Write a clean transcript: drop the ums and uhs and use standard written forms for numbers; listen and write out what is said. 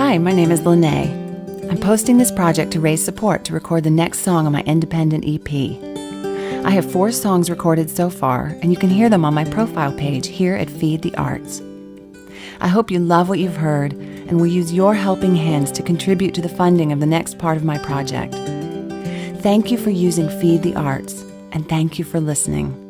Hi, my name is Lene. I'm posting this project to raise support to record the next song on my independent EP. I have 4 songs recorded so far, and you can hear them on my profile page here at Feed the Arts. I hope you love what you've heard and will use your helping hands to contribute to the funding of the next part of my project. Thank you for using Feed the Arts, and thank you for listening.